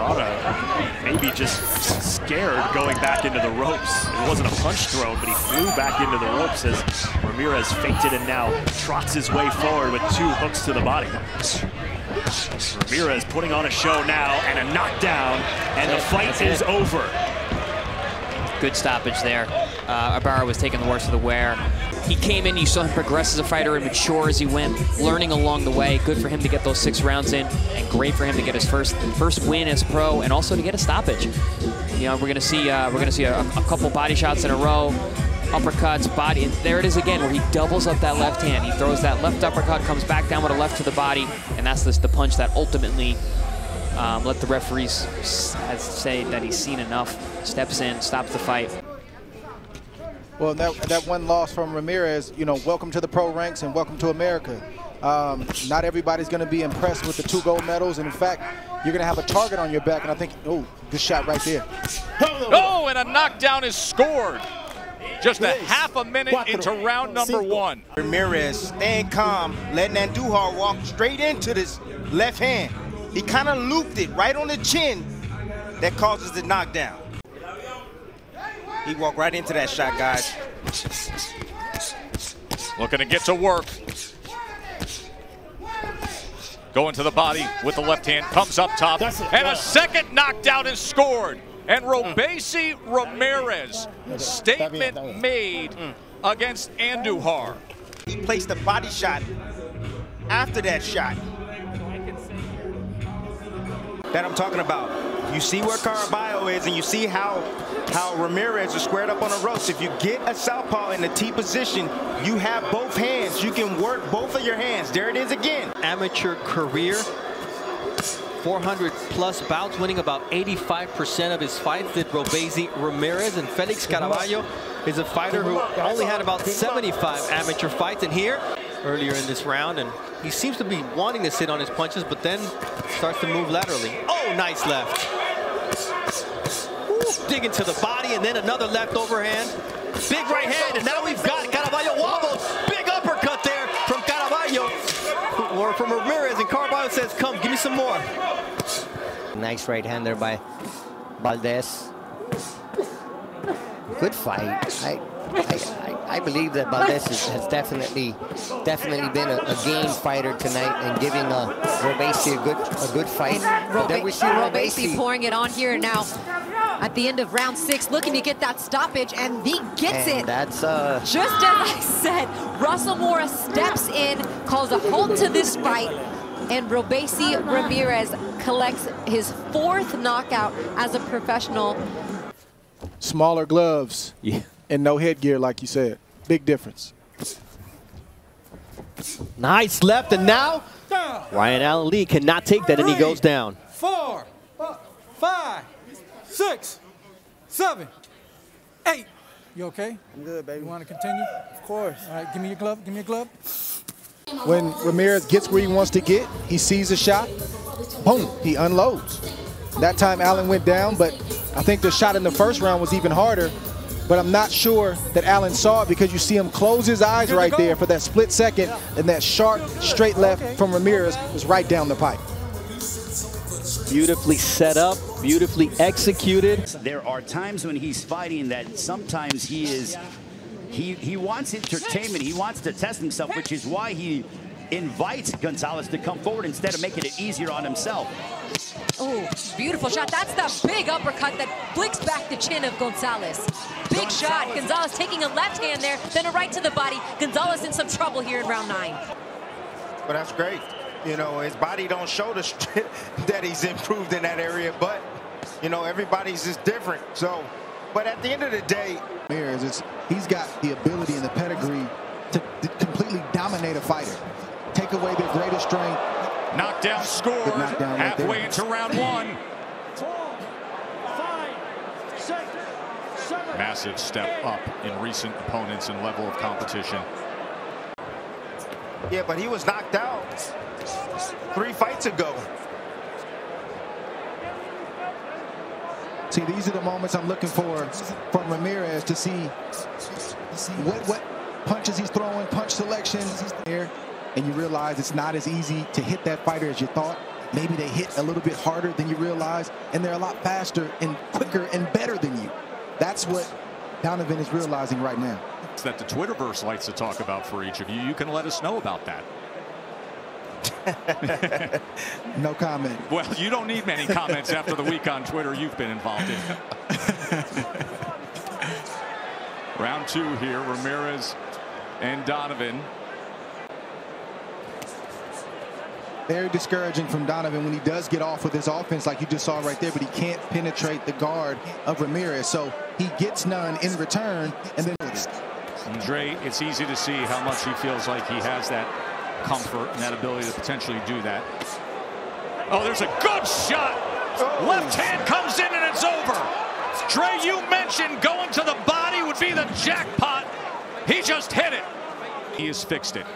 Rada maybe just scared going back into the ropes. It wasn't a punch thrown, but he flew back into the ropes as Ramirez feinted and now trots his way forward with 2 hooks to the body. Ramirez putting on a show now and a knockdown, and the fight is over. Good stoppage there. Ibarra was taking the worst of the wear. He came in, you saw him progress as a fighter and mature as he went, learning along the way. Good for him to get those 6 rounds in, and great for him to get his first win as pro, and also to get a stoppage. You know, we're gonna see a couple body shots in a row, uppercuts, body, and there it is again, where he doubles up that left hand. He throws that left uppercut, comes back down with a left to the body, and that's the punch that ultimately let the referees say that he's seen enough. Steps in, stops the fight. Well, that one loss from Ramirez, you know, welcome to the pro ranks and welcome to America. Not everybody's going to be impressed with the 2 gold medals, and in fact, you're going to have a target on your back, and I think, oh, good shot right there. Oh, and a knockdown is scored. Just a half a minute into round number 1. Ramirez staying calm, letting Andujar walk straight into this left hand. He kind of looped it right on the chin. That causes the knockdown. He walked right into that shot, guys. Looking to get to work. Going to the body with the left hand, comes up top, and a second knockdown is scored. And Robeisy Ramirez, statement made against Andujar. He placed a body shot after that shot. That I'm talking about. You see where Caraballo is, and you see how Ramirez is squared up on the ropes. If you get a southpaw in the T position, you have both hands. You can work both of your hands. There it is again. Amateur career, 400+ bouts, winning about 85% of his fights, did Robeisy Ramirez. And Felix Caraballo is a fighter who only had about 75 amateur fights. And here, earlier in this round, and he seems to be wanting to sit on his punches, but then starts to move laterally. Oh, nice left. Ooh, dig into the body, and then another left overhand. Big right hand, and now we've got Caraballo wobbled. Big uppercut there from Caraballo, or from Ramirez, and Caraballo says, come, give me some more. Nice right hand there by Valdez. Good fight. I believe that Valdez has definitely been a game fighter tonight and giving Robeisy a good fight. Then we see Robeisy pouring it on here now at the end of round 6, looking to get that stoppage, and he gets it. That's just as I said. Russell Mora steps in, calls a halt to this fight, and Robeisy Ramirez collects his 4th knockout as a professional. Smaller gloves. Yeah. And no headgear, like you said. Big difference. Nice left, and now Ryan Allen Lee cannot take that, and he goes down. 4, 5, 6, 7, 8. You okay? I'm good, baby. You want to continue? Of course. All right, give me your glove. Give me your glove. When Ramirez gets where he wants to get, he sees a shot, boom, he unloads. That time Allen went down, but I think the shot in the first round was even harder. But I'm not sure that Allen saw it, because you see him close his eyes right there for that split second, and that sharp, straight left from Ramirez was right down the pipe. Beautifully set up, beautifully executed. There are times when he's fighting that sometimes he wants entertainment, he wants to test himself, which is why he invites Gonzalez to come forward instead of making it easier on himself. Oh, beautiful shot. That's the big uppercut that flicks back the chin of Gonzalez. Big shot. Gonzalez taking a left hand there, then a right to the body. Gonzalez in some trouble here in round 9. But that's great. You know, his body don't show that he's improved in that area, but, you know, everybody's just different. So, but at the end of the day, he's got the ability and the pedigree to completely dominate a fighter. Take away their greatest strength. Knockdown scored halfway into round 1. Massive step up in recent opponents and level of competition. Yeah, but he was knocked out 3 fights ago. See, these are the moments I'm looking for from Ramirez to see what punches he's throwing, punch selection here. And you realize it's not as easy to hit that fighter as you thought. maybe they hit a little bit harder than you realize, and they're a lot faster and quicker and better than you. That's what Donovan is realizing right now. It's that the Twitterverse likes to talk about for each of you. You can let us know about that. No comment. Well, you don't need many comments after the week on Twitter you've been involved in. Round 2 here, Ramirez and Donovan. Very discouraging from Donovan when he does get off with his offense like you just saw right there, but he can't penetrate the guard of Ramirez. So he gets none in return, and then Andre, it's easy to see how much he feels like he has that comfort and that ability to potentially do that. Oh, there's a good shot. Left hand comes in and it's over. Dre, you mentioned going to the body would be the jackpot. He just hit it. He has fixed it.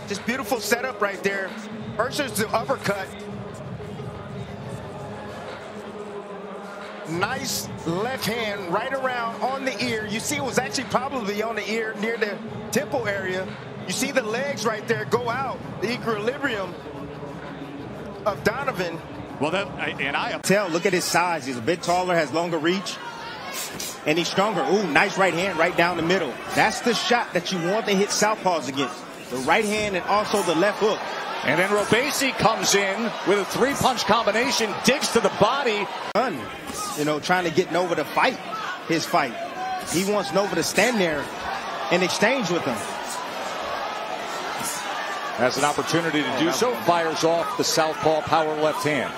Just beautiful setup right there. First is the uppercut. Nice left hand right around on the ear. You see it was actually probably on the ear near the temple area. You see the legs right there go out. The equilibrium of Donovan. Well, I tell, look at his size. He's a bit taller, has longer reach, and he's stronger. Ooh, nice right hand right down the middle. That's the shot that you want to hit southpaws against. The right hand and also the left hook. And then Robeisy comes in with a 3-punch combination, digs to the body. You know, trying to get Nova to fight his fight. He wants Nova to stand there and exchange with him. Has an opportunity to do so. Fires off the southpaw power left hand.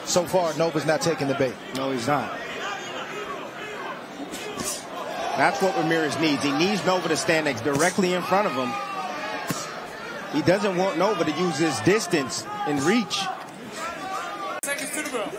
So far, Nova's not taking the bait. No, he's not. That's what Ramirez needs. He needs Nova to stand directly in front of him. He doesn't want Nova to use his distance and reach. Seconds to the bell.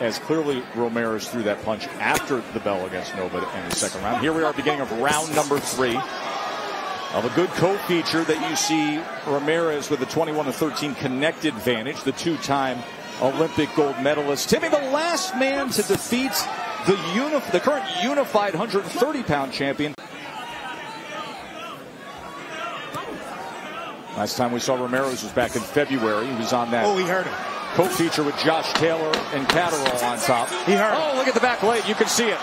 As clearly Ramirez threw that punch after the bell against Nova in the second round. Here we are, beginning of round number 3 of a good co-feature that you see Ramirez with a 21-13 connected advantage, the 2-time Olympic gold medalist, to be the last man to defeat the current unified 130-pound champion. Last time we saw Ramirez was back in February. He was on that. Oh, he hurt him. Co-feature with Josh Taylor and Catterall on top. He hurt. Oh, look at the back leg. You can see it.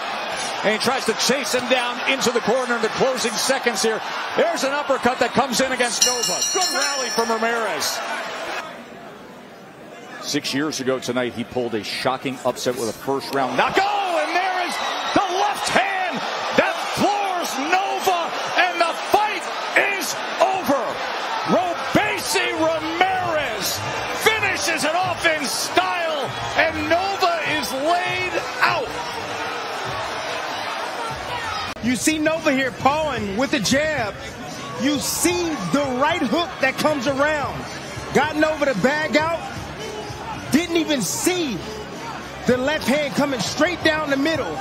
And he tries to chase him down into the corner in the closing seconds here. There's an uppercut that comes in against Nova. Good rally from Ramirez. 6 years ago tonight, he pulled a shocking upset with a first-round knockout. Oh, and there is the left hand that floors Nova, and the fight is over. Robeisy Ramirez finishes it off in style, and Nova is laid out. You see Nova here pawing with the jab. You see the right hook that comes around. Got Nova to bag out. Didn't even see the left hand coming straight down the middle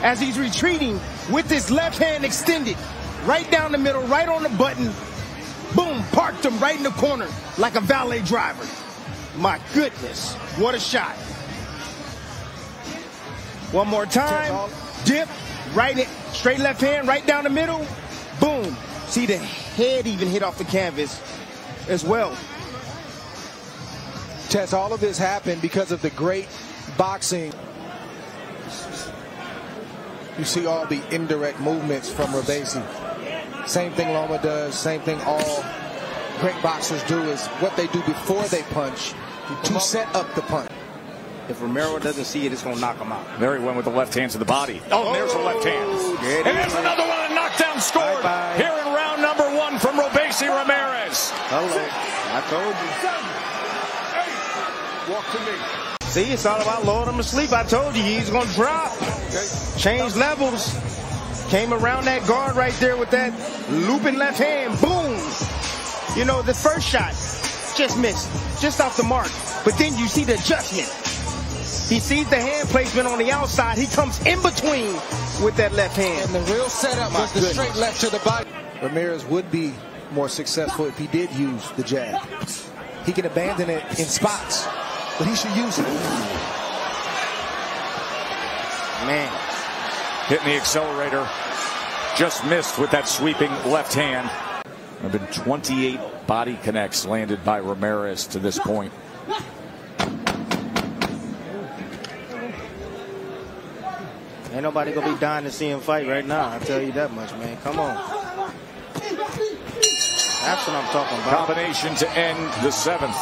as he's retreating with his left hand extended. Right down the middle, right on the button. Boom, parked him right in the corner like a valet driver. My goodness, what a shot. One more time, dip, right in, straight left hand, right down the middle. Boom. See the head even hit off the canvas as well. Tess, all of this happened because of the great boxing. You see all the indirect movements from Robeisy. Same thing Loma does, same thing all great boxers do is what they do before they punch to set up the punch. If Romero doesn't see it, it's going to knock him out. There he went with the left hand to the body. Oh, and there's the left hand. And there's another one, a knockdown scored here in round number 1 from Robeisy Ramirez. Hello. I told you. Walk to me. See, it's all about luring him to sleep. I told you he's going to drop. Change levels. Came around that guard right there with that looping left hand. Boom. You know, the first shot just missed. Just off the mark. But then you see the adjustment. He sees the hand placement on the outside. He comes in between with that left hand. And the real setup was the straight left to the body. Ramirez would be more successful if he did use the jab. He can abandon it in spots, but he should use it. Man. Hitting the accelerator. Just missed with that sweeping left hand. There have been 28 body connects landed by Ramirez to this point. Ain't nobody gonna be dying to see him fight right now. I tell you that much, man. Come on. That's what I'm talking about. Combination to end the 7th.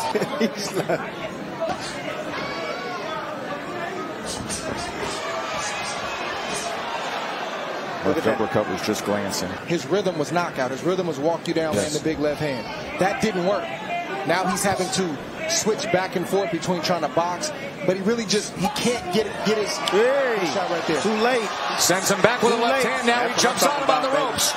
Left uppercut was just glancing. His rhythm was knockout. His rhythm was walk you down, land the big left hand. That didn't work. Now he's having to switch back and forth between trying to box, but he really just, he can't get his shot right there. Too late. Sends him back with a left hand. Now he jumps on him on the ropes.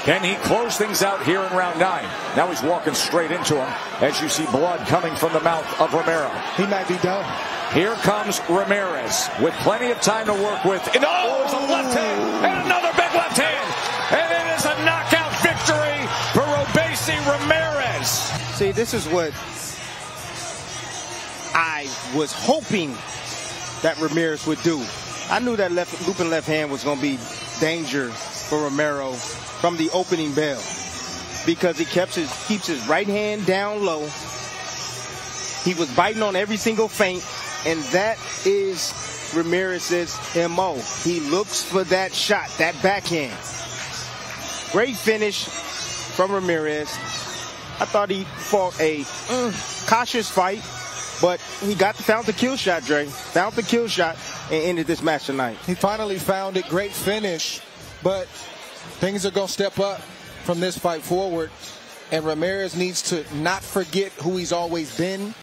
Can he close things out here in round 9? Now he's walking straight into him as you see blood coming from the mouth of Romero. He might be done. Here comes Ramirez with plenty of time to work with. And there's a left hand and another big left hand. And it is a knockout victory for Robeisy Ramirez. See, this is what I was hoping that Ramirez would do. I knew that looping left hand was going to be danger for Romero from the opening bell because he keeps his right hand down low. He was biting on every single feint, and that is Ramirez's MO. He looks for that shot, that backhand. Great finish from Ramirez. I thought he fought a cautious fight, but he found the kill shot, Dre. Found the kill shot and ended this match tonight. He finally found it. Great finish, but things are going to step up from this fight forward, and Ramirez needs to not forget who he's always been.